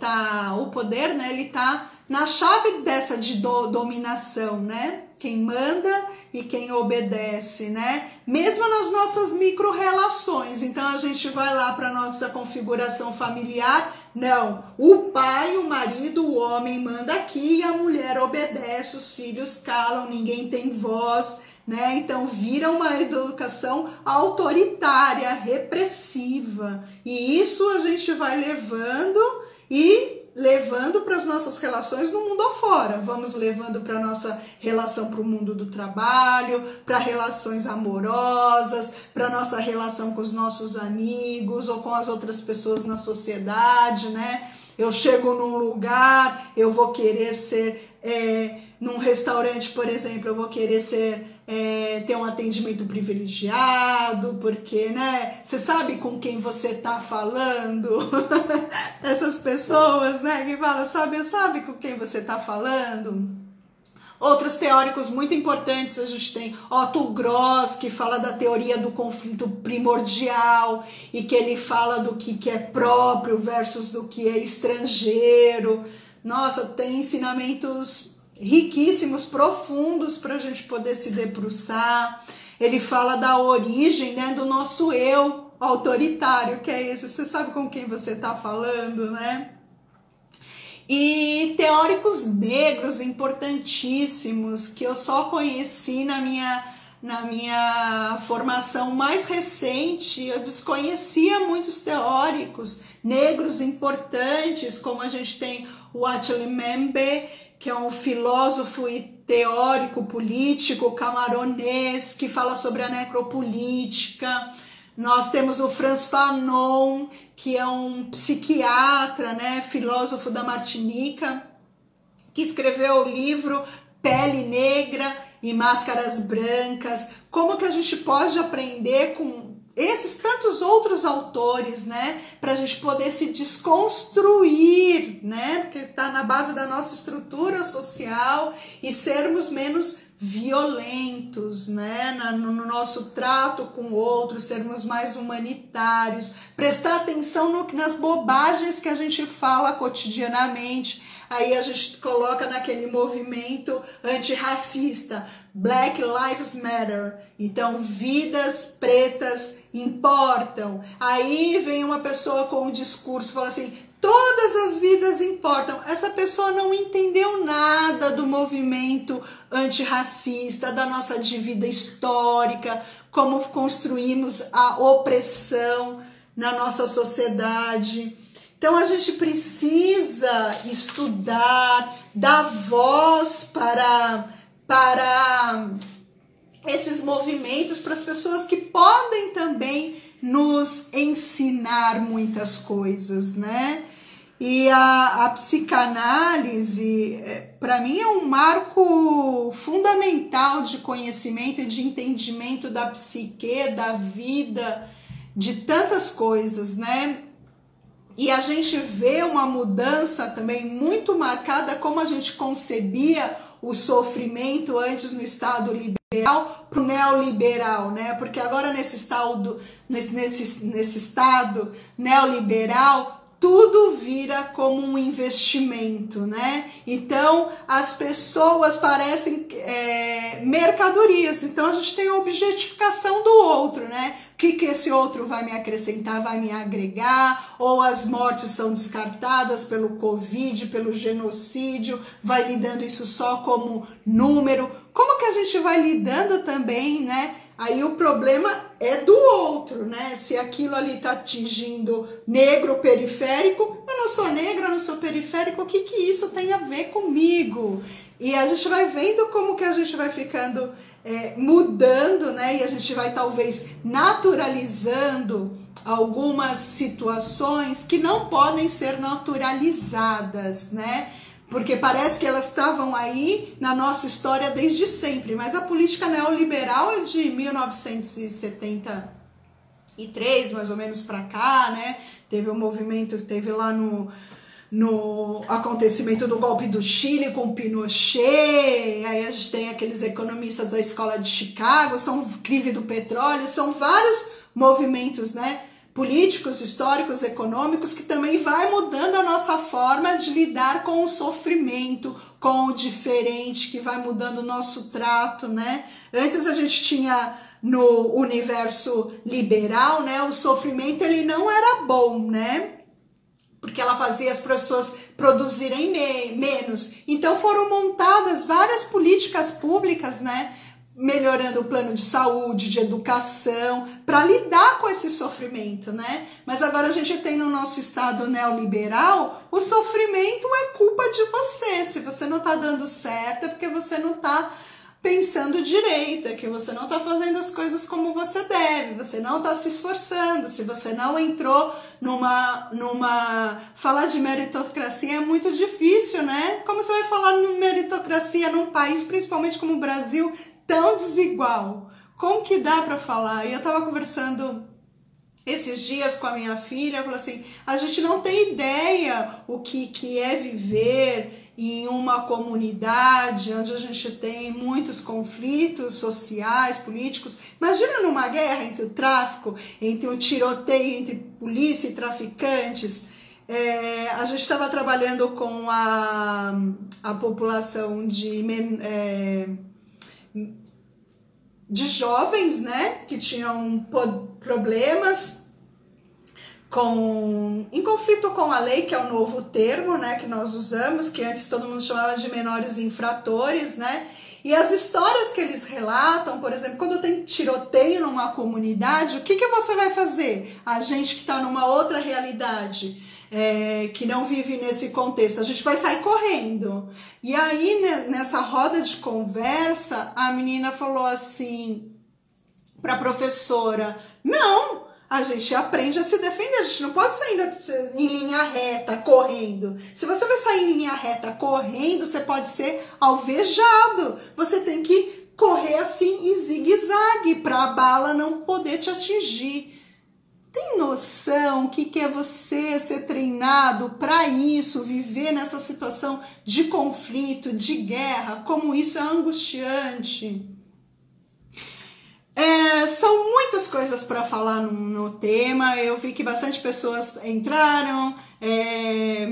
né? Ele tá na chave dessa de dominação, né? Quem manda e quem obedece, né? Mesmo nas nossas micro-relações. Então a gente vai lá para nossa configuração familiar. Não, o pai, o marido, o homem manda aqui e a mulher obedece, os filhos calam, ninguém tem voz, né? Então vira uma educação autoritária, repressiva. E isso a gente vai levando para as nossas relações no mundo afora. Vamos levando para a nossa relação para o mundo do trabalho, para relações amorosas, para a nossa relação com os nossos amigos ou com as outras pessoas na sociedade, né? Eu chego num lugar, eu vou querer ser... num restaurante, por exemplo, eu vou querer ter um atendimento privilegiado, porque, né, você sabe com quem você tá falando? Essas pessoas, né, que falam, sabe com quem você tá falando? Outros teóricos muito importantes, a gente tem Otto Gross, que fala da teoria do conflito primordial e que ele fala do que é próprio versus do que é estrangeiro. Nossa, tem ensinamentos riquíssimos, profundos para a gente poder se debruçar. Ele fala da origem, né, do nosso eu autoritário, que é esse. Você sabe com quem você está falando, né? E teóricos negros importantíssimos que eu só conheci na minha formação mais recente. Eu desconhecia muitos teóricos negros importantes, como a gente tem o Achille Mbembe, que é um filósofo e teórico político camaronês, que fala sobre a necropolítica. Nós temos o Frantz Fanon, que é um psiquiatra, né, filósofo da Martinica, que escreveu o livro Pele Negra e Máscaras Brancas. Como que a gente pode aprender com esses tantos outros autores, né, para a gente poder se desconstruir, né, porque está na base da nossa estrutura social, e sermos menos violentos, né, no nosso trato com o outro, sermos mais humanitários, prestar atenção nas bobagens que a gente fala cotidianamente. Aí a gente coloca naquele movimento antirracista, Black Lives Matter. Então, vidas pretas importam. Aí vem uma pessoa com um discurso, fala assim, todas as vidas importam. Essa pessoa não entendeu nada do movimento antirracista, da nossa dívida histórica, como construímos a opressão na nossa sociedade. Então a gente precisa estudar, dar voz para esses movimentos, para as pessoas que podem também nos ensinar muitas coisas, né? E a psicanálise, para mim, é um marco fundamental de conhecimento e de entendimento da psique, da vida, de tantas coisas, né? E a gente vê uma mudança também muito marcada, como a gente concebia o sofrimento antes no Estado liberal para o neoliberal, né? Porque agora nesse estado neoliberal, tudo vira como um investimento, né? Então, as pessoas parecem mercadorias. Então, a gente tem a objetificação do outro, né? O que esse outro vai me acrescentar, vai me agregar? Ou as mortes são descartadas pelo Covid, pelo genocídio, vai lidando isso só como número. Como que a gente vai lidando também, né? Aí o problema é do outro, né? Se aquilo ali está atingindo negro periférico, eu não sou negro, eu não sou periférico, o que isso tem a ver comigo? E a gente vai vendo como que a gente vai ficando mudando, né? E a gente vai talvez naturalizando algumas situações que não podem ser naturalizadas, né? Porque parece que elas estavam aí na nossa história desde sempre, mas a política neoliberal é de 1973, mais ou menos, para cá, né? Teve um movimento, teve lá no acontecimento do golpe do Chile com Pinochet, aí a gente tem aqueles economistas da escola de Chicago, são crise do petróleo, são vários movimentos, né? Políticos, históricos, econômicos, que também vai mudando a nossa forma de lidar com o sofrimento, com o diferente, que vai mudando o nosso trato, né? Antes a gente tinha no universo liberal, né? O sofrimento ele não era bom, né? Porque ela fazia as pessoas produzirem menos. Então foram montadas várias políticas públicas, né? Melhorando o plano de saúde, de educação, para lidar com esse sofrimento, né? Mas agora a gente tem no nosso estado neoliberal, o sofrimento é culpa de você. Se você não tá dando certo, é porque você não tá pensando direito, é que você não tá fazendo as coisas como você deve, você não tá se esforçando, se você não entrou falar de meritocracia é muito difícil, né? Como você vai falar de meritocracia num país, principalmente como o Brasil, tão desigual? Como que dá para falar? E eu tava conversando esses dias com a minha filha, eu falei assim, a gente não tem ideia o que é viver em uma comunidade onde a gente tem muitos conflitos sociais, políticos. Imagina numa guerra entre o tráfico, entre um tiroteio entre polícia e traficantes. A gente estava trabalhando com a população de jovens, né, que tinham problemas em conflito com a lei, que é o novo termo, né, que nós usamos, que antes todo mundo chamava de menores infratores, né, e as histórias que eles relatam, por exemplo, quando tem tiroteio numa comunidade, o que você vai fazer? A gente que está numa outra realidade, que não vive nesse contexto, a gente vai sair correndo. E aí, nessa roda de conversa, a menina falou assim para a professora, não, a gente aprende a se defender, a gente não pode sair em linha reta, correndo. Se você vai sair em linha reta, correndo, você pode ser alvejado. Você tem que correr assim em zigue-zague para a bala não poder te atingir. Tem noção o que é você ser treinado para isso, viver nessa situação de conflito, de guerra, como isso é angustiante? São muitas coisas para falar no tema. Eu vi que bastante pessoas entraram,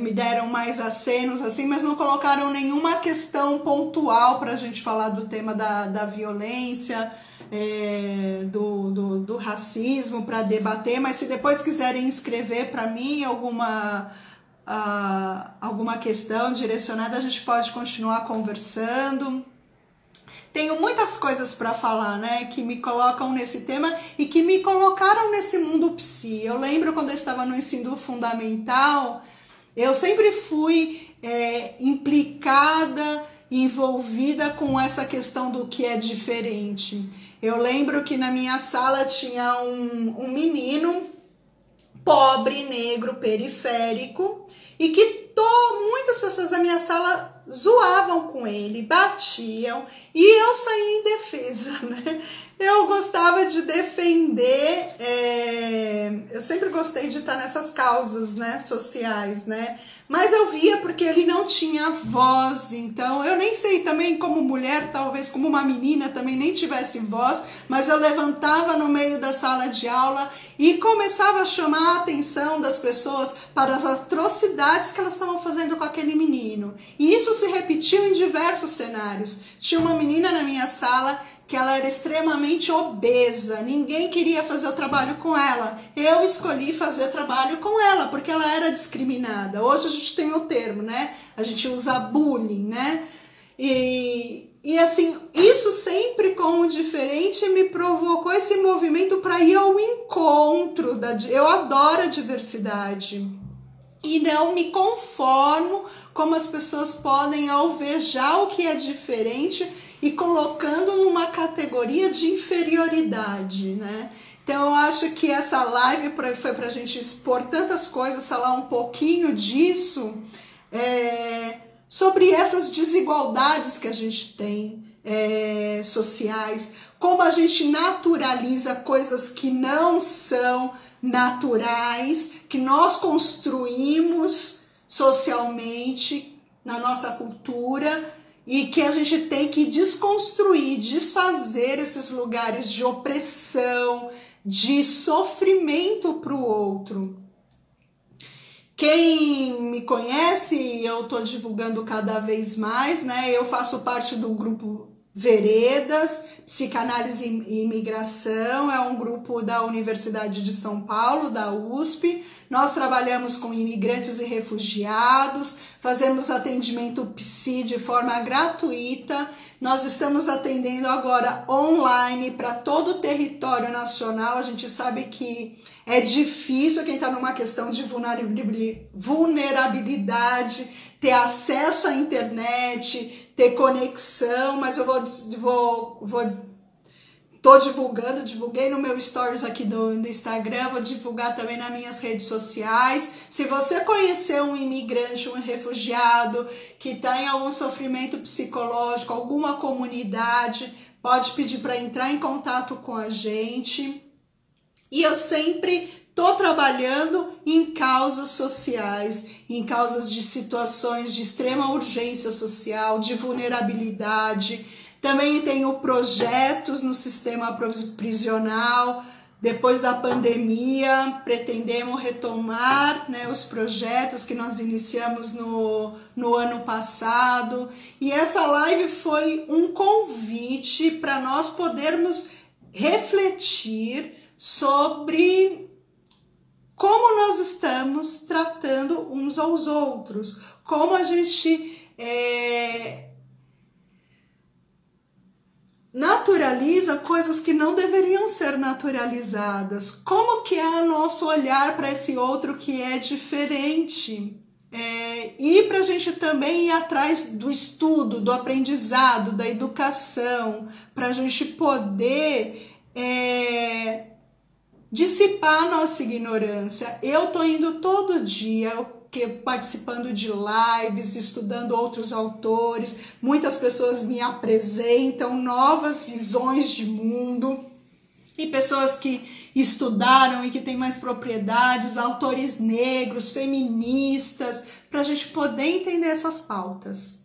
me deram mais acenos, assim, mas não colocaram nenhuma questão pontual para a gente falar do tema da violência, do racismo, para debater. Mas se depois quiserem escrever para mim alguma questão direcionada, a gente pode continuar conversando. Tenho muitas coisas para falar, né, que me colocam nesse tema e que me colocaram nesse mundo psi. Eu lembro quando eu estava no ensino fundamental, eu sempre fui implicada, envolvida com essa questão do que é diferente. Eu lembro que na minha sala tinha um menino pobre, negro, periférico, e que muitas pessoas da minha sala zoavam com ele, batiam, e eu saía em defesa, né? Eu gostava de defender, eu sempre gostei de estar nessas causas, né, sociais, né? Mas eu via porque ele não tinha voz, então eu nem sei também como mulher, talvez como uma menina também nem tivesse voz, mas eu levantava no meio da sala de aula e começava a chamar a atenção das pessoas para as atrocidades que elas estavam fazendo com aquele menino. E isso se repetiu em diversos cenários. Tinha uma menina na minha sala que ela era extremamente obesa, ninguém queria fazer o trabalho com ela. Eu escolhi fazer trabalho com ela, porque ela era discriminada. Hoje a gente tem o termo, né? A gente usa bullying, né? E assim, isso sempre com o diferente me provocou esse movimento para ir ao encontro. Eu adoro a diversidade. E não me conformo como as pessoas podem alvejar o que é diferente e colocando numa categoria de inferioridade, né? Então eu acho que essa live foi para a gente expor tantas coisas, falar um pouquinho disso, sobre essas desigualdades que a gente tem sociais, como a gente naturaliza coisas que não são naturais, que nós construímos socialmente na nossa cultura e que a gente tem que desconstruir, desfazer esses lugares de opressão, de sofrimento para o outro. Quem me conhece, eu estou divulgando cada vez mais, né? Eu faço parte do grupo Veredas, Psicanálise e Imigração, é um grupo da Universidade de São Paulo, da USP. Nós trabalhamos com imigrantes e refugiados, fazemos atendimento psi de forma gratuita. Nós estamos atendendo agora online para todo o território nacional. A gente sabe que é difícil quem está numa questão de vulnerabilidade ter acesso à internet, ter conexão, mas eu tô divulgando, divulguei no meu stories aqui do Instagram, vou divulgar também nas minhas redes sociais. Se você conhecer um imigrante, um refugiado que está em algum sofrimento psicológico, alguma comunidade, pode pedir para entrar em contato com a gente. E eu sempre estou trabalhando em causas sociais, em causas de situações de extrema urgência social, de vulnerabilidade. Também tenho projetos no sistema prisional. Depois da pandemia, pretendemos retomar, né, os projetos que nós iniciamos no ano passado. E essa live foi um convite para nós podermos refletir sobre como nós estamos tratando uns aos outros, como a gente naturaliza coisas que não deveriam ser naturalizadas, como que é o nosso olhar para esse outro que é diferente, e para a gente também ir atrás do estudo, do aprendizado, da educação, para a gente poder dissipar a nossa ignorância. Eu tô indo todo dia, participando de lives, estudando outros autores, muitas pessoas me apresentam novas visões de mundo, e pessoas que estudaram e que têm mais propriedades, autores negros, feministas, para a gente poder entender essas pautas.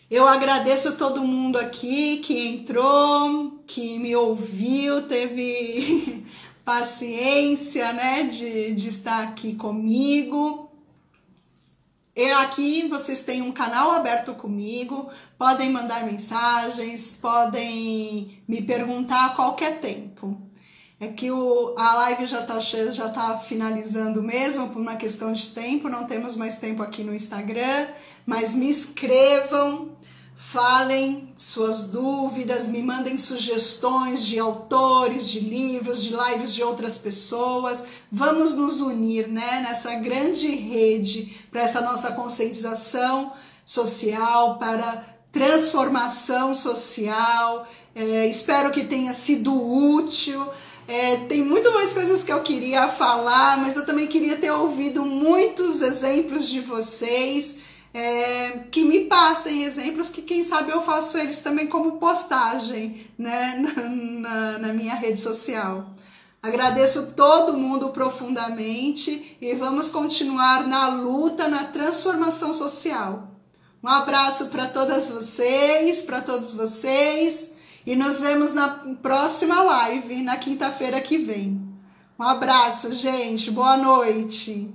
Eu agradeço todo mundo aqui que entrou, que me ouviu, teve paciência, né, de estar aqui comigo. Aqui vocês têm um canal aberto comigo, podem mandar mensagens, podem me perguntar a qualquer tempo. É que a live já tá finalizando mesmo, por uma questão de tempo, não temos mais tempo aqui no Instagram, mas me escrevam, falem suas dúvidas, me mandem sugestões de autores, de livros, de lives de outras pessoas. Vamos nos unir, né, nessa grande rede para essa nossa conscientização social, para transformação social. Espero que tenha sido útil. Tem muito mais coisas que eu queria falar, mas eu também queria ter ouvido muitos exemplos de vocês, que me passem exemplos que quem sabe eu faço eles também como postagem, né, na minha rede social. Agradeço todo mundo profundamente e vamos continuar na luta, na transformação social. Um abraço para todas vocês, para todos vocês, e nos vemos na próxima live, na quinta-feira que vem. Um abraço, gente. Boa noite.